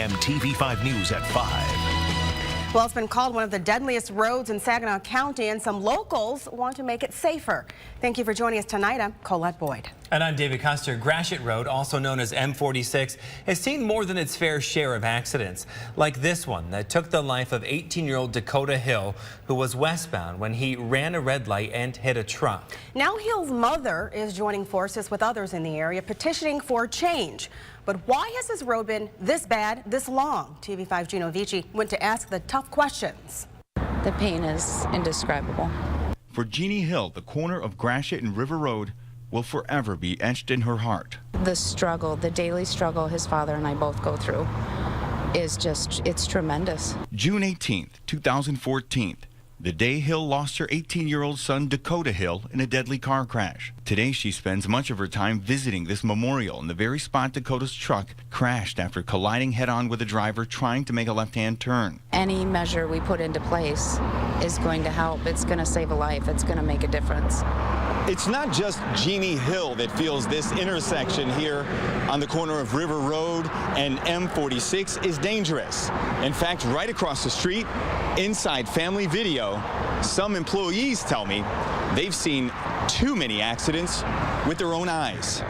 WNEM-TV5 News at 5. Well, it's been called one of the deadliest roads in Saginaw County, and some locals want to make it safer. Thank you for joining us tonight. I'm Colette Boyd. And I'm David Custer. Gratiot Road, also known as M46, has seen more than its fair share of accidents, like this one that took the life of 18-year-old Dakota Hill, who was westbound when he ran a red light and hit a truck. Now Hill's mother is joining forces with others in the area, petitioning for change. But why has this road been this bad, this long? TV5 Gino Vici went to ask the tough questions. The pain is indescribable. For Jeannie Hill, the corner of Gratiot and River Road will forever be etched in her heart. The struggle, the daily struggle his father and I both go through is just, it's tremendous. June 18th, 2014, the day Hill lost her 18-year-old son Dakota Hill in a deadly car crash. Today she spends much of her time visiting this memorial in the very spot Dakota's truck crashed after colliding head-on with a driver trying to make a left-hand turn. Any measure we put into place is going to help. It's going to save a life. It's going to make a difference. It's not just Jeannie Hill that feels this intersection here on the corner of River Road and M46 is dangerous. In fact, right across the street, inside family video, some employees tell me they've seen too many accidents with their own eyes.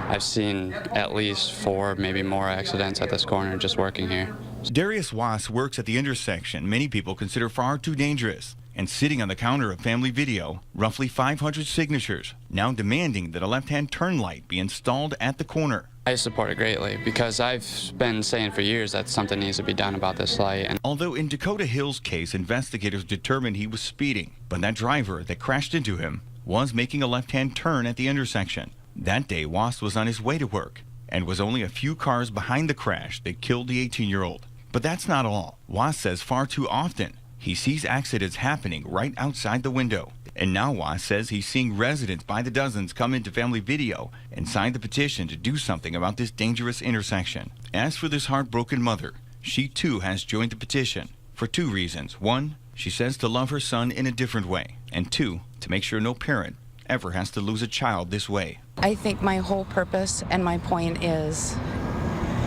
I've seen at least 4, maybe more accidents at this corner just working here. Darius Wass works at the intersection many people consider far too dangerous. And sitting on the counter of family video, roughly 500 signatures, now demanding that a left-hand turn light be installed at the corner. I support it greatly because I've been saying for years that something needs to be done about this light. And although in Dakota Hill's case, investigators determined he was speeding, but that driver that crashed into him was making a left-hand turn at the intersection. That day, Wass was on his way to work and was only a few cars behind the crash that killed the 18-year-old. But that's not all. Wass says far too often he sees accidents happening right outside the window. And now Wass says he's seeing residents by the dozens come into family video and sign the petition to do something about this dangerous intersection. As for this heartbroken mother, she too has joined the petition for 2 reasons. 1, she says to love her son in a different way. And 2, to make sure no parent ever has to lose a child this way. I think my whole purpose and my point is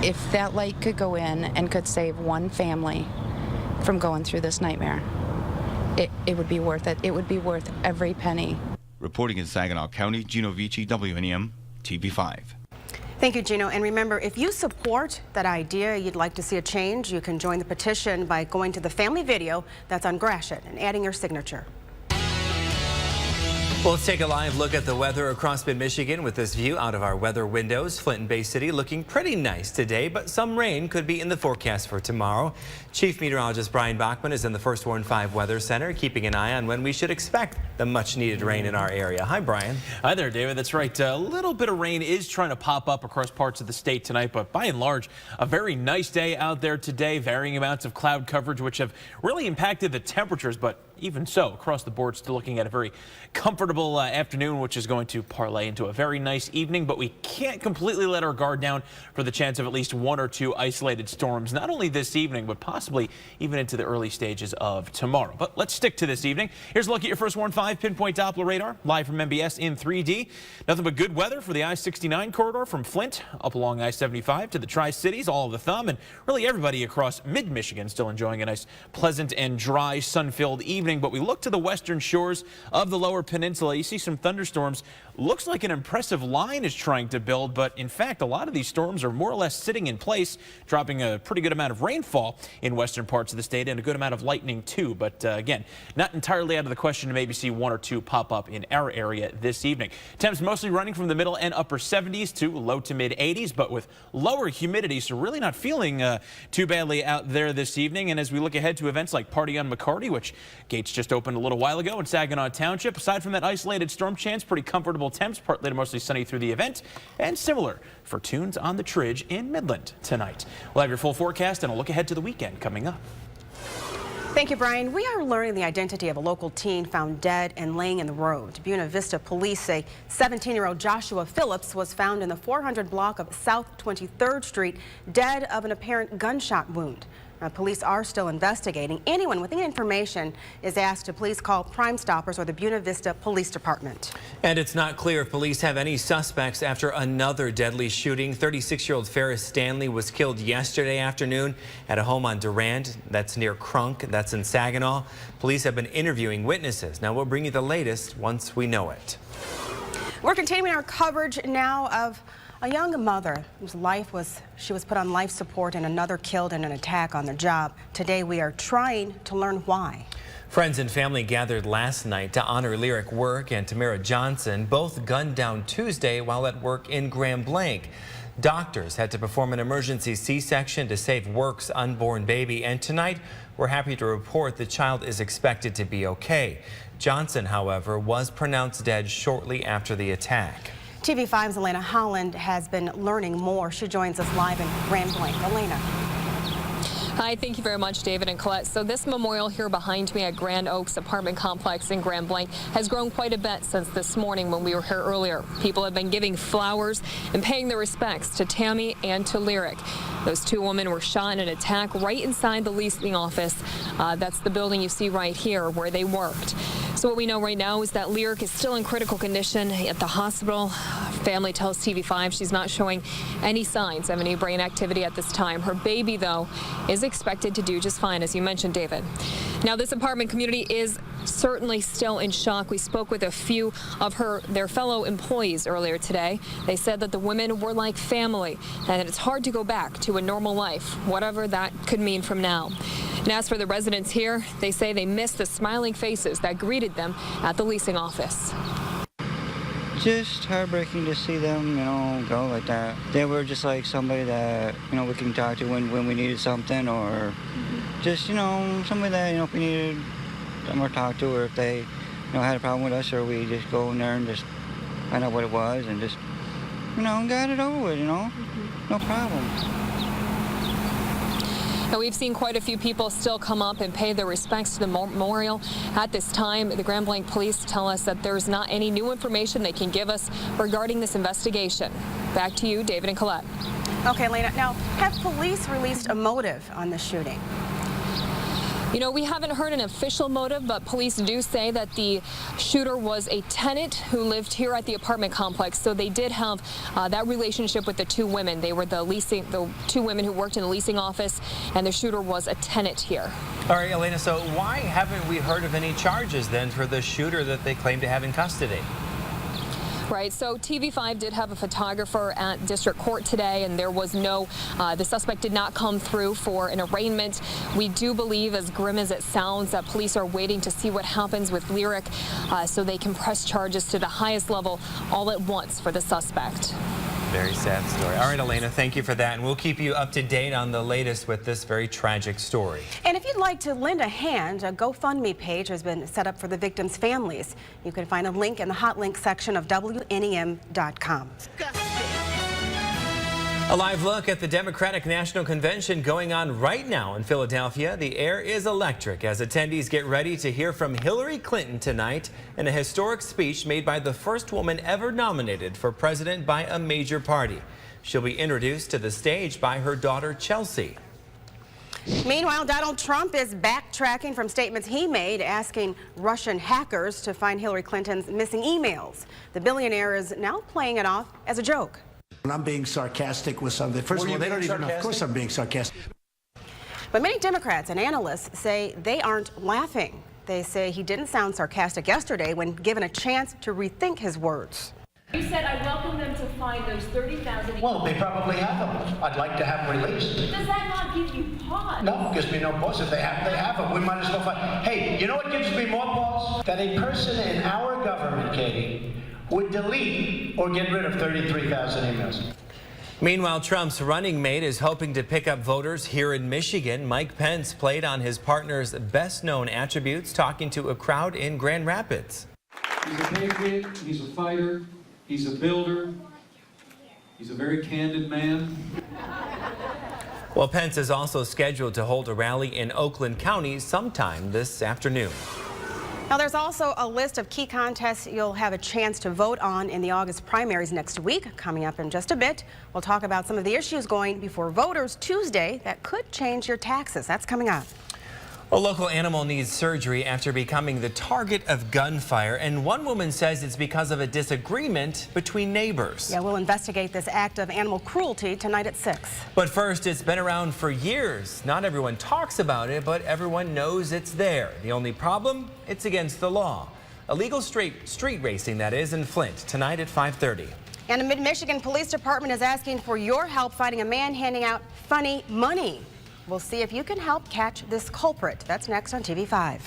if that light could go in and could save one family from going through this nightmare, it would be worth it. It would be worth every penny. Reporting in Saginaw County, Gino Vici, WNEM-TV5. Thank you, Gino. And remember, if you support that idea, you'd like to see a change, you can join the petition by going to the family video that's on Gratiot and adding your signature. Well, let's take a live look at the weather across mid-Michigan with this view out of our weather windows. Flint and Bay City looking pretty nice today, but some rain could be in the forecast for tomorrow. Chief Meteorologist Brian Bachman is in the First Warn 5 Weather Center, keeping an eye on when we should expect the much-needed rain in our area. Hi, Brian. Hi there, David. That's right. A little bit of rain is trying to pop up across parts of the state tonight, but by and large, a very nice day out there today. Varying amounts of cloud coverage, which have really impacted the temperatures, but even so, across the board, still looking at a very comfortable afternoon, which is going to parlay into a very nice evening. But we can't completely let our guard down for the chance of at least 1 or 2 isolated storms, not only this evening, but possibly even into the early stages of tomorrow. But let's stick to this evening. Here's a look at your First Warn 5 pinpoint Doppler radar, live from MBS in 3D. Nothing but good weather for the I-69 corridor from Flint up along I-75 to the Tri-Cities, all of the thumb, and really everybody across mid-Michigan still enjoying a nice, pleasant and dry, sun-filled evening. But we look to the western shores of the lower peninsula. You see some thunderstorms. Looks like an impressive line is trying to build, but in fact, a lot of these storms are more or less sitting in place, dropping a pretty good amount of rainfall in western parts of the state and a good amount of lightning too. But again, not entirely out of the question to maybe see 1 or 2 pop up in our area this evening. Temps mostly running from the middle and upper 70s to low to mid 80s, but with lower humidity, so really not feeling too badly out there this evening. And as we look ahead to events like Party on McCarty, which gates just opened a little while ago in Saginaw Township, aside from that isolated storm chance, pretty comfortable temps, partly to mostly sunny through the event, and similar for tunes on the Tridge in Midland tonight. We'll have your full forecast and a look ahead to the weekend coming up. Thank you, Brian. We are learning the identity of a local teen found dead and laying in the road. Buena Vista police say 17-year-old Joshua Phillips was found in the 400 block of South 23rd Street, dead of an apparent gunshot wound. Police are still investigating. Anyone with any information is asked to please call Crime Stoppers or the Buena Vista Police Department. And it's not clear if police have any suspects after another deadly shooting. 36-year-old Ferris Stanley was killed yesterday afternoon at a home on Durand. That's near Crunk. That's in Saginaw. Police have been interviewing witnesses. Now we'll bring you the latest once we know it. We're continuing our coverage now of a young mother whose she was put on life support and another killed in an attack on the job. Today we are trying to learn why. Friends and family gathered last night to honor Lyric Work and Tamara Johnson, both gunned down Tuesday while at work in Grand Blanc. Doctors had to perform an emergency C-section to save Work's unborn baby, and tonight we're happy to report the child is expected to be okay. Johnson, however, was pronounced dead shortly after the attack. TV5's Elena Holland has been learning more. She joins us live in Grand Blanc. Elena. Hi, thank you very much, David and Colette. So this memorial here behind me at Grand Oaks apartment complex in Grand Blanc has grown quite a bit since this morning when we were here earlier. People have been giving flowers and paying their respects to Tammy and to Lyric. Those two women were shot in an attack right inside the leasing office. That's the building you see right here where they worked. So what we know right now is that Lyric is still in critical condition at the hospital. Family tells TV5 she's not showing any signs of any brain activity at this time. Her baby, though, is expected to do just fine, as you mentioned, David. Now, this apartment community is certainly still in shock. We spoke with a few of their fellow employees earlier today. They said that the women were like family and that it's hard to go back to a normal life, whatever that could mean from now. And as for the residents here, they say they miss the smiling faces that greeted them at the leasing office. Just heartbreaking to see them, go like that. They were just like somebody that, we can talk to when we needed something, or just, somebody that, if we needed them or talk to, or if they, had a problem with us, or we just go in there and just find out what it was and just, got it over with, no problem. Now, we've seen quite a few people still come up and pay their respects to the memorial. At this time, the Grand Blanc police tell us that there's not any new information they can give us regarding this investigation. Back to you, David and Colette. Okay, Elena. Now, have police released a motive on the shooting? We haven't heard an official motive, but police do say that the shooter was a tenant who lived here at the apartment complex. So they did have that relationship with the two women. They were the two women who worked in the leasing office, and the shooter was a tenant here. All right, Elena, so why haven't we heard of any charges then for the shooter that they claim to have in custody? Right, so TV5 did have a photographer at district court today, and there was the suspect did not come through for an arraignment. We do believe, as grim as it sounds, that police are waiting to see what happens with Lyric so they can press charges to the highest level all at once for the suspect. Very sad story. All right, Elena, thank you for that. And we'll keep you up to date on the latest with this very tragic story. And if you'd like to lend a hand, a GoFundMe page has been set up for the victims' families. You can find a link in the hot link section of WNEM.com. A live look at the Democratic National Convention going on right now in Philadelphia. The air is electric as attendees get ready to hear from Hillary Clinton tonight in a historic speech made by the first woman ever nominated for president by a major party. She'll be introduced to the stage by her daughter, Chelsea. Meanwhile, Donald Trump is backtracking from statements he made asking Russian hackers to find Hillary Clinton's missing emails. The billionaire is now playing it off as a joke. And I'm being sarcastic with something. First of all, they don't even know. Of course I'm being sarcastic. But many Democrats and analysts say they aren't laughing. They say he didn't sound sarcastic yesterday when given a chance to rethink his words. You said I welcome them to find those 30,000. Well, they probably have them. I'd like to have them released. Does that not give you pause? No, it gives me no pause. If they have them, we might as well find. Hey, you know what gives me more pause? That a person in our government, Katie, would delete or get rid of 33,000 emails. Meanwhile, Trump's running mate is hoping to pick up voters here in Michigan. Mike Pence played on his partner's best-known attributes, talking to a crowd in Grand Rapids. He's a patriot, he's a fighter, he's a builder, he's a very candid man. Well, Pence is also scheduled to hold a rally in Oakland County sometime this afternoon. Now, there's also a list of key contests you'll have a chance to vote on in the August primaries next week. Coming up in just a bit, we'll talk about some of the issues going before voters Tuesday that could change your taxes. That's coming up. A local animal needs surgery after becoming the target of gunfire, and one woman says it's because of a disagreement between neighbors. Yeah, we'll investigate this act of animal cruelty tonight at 6. But first, it's been around for years. Not everyone talks about it, but everyone knows it's there. The only problem? It's against the law. Illegal street racing, that is, in Flint, tonight at 5:30. And the Mid-Michigan Police Department is asking for your help finding a man handing out funny money. We'll see if you can help catch this culprit. That's next on TV5.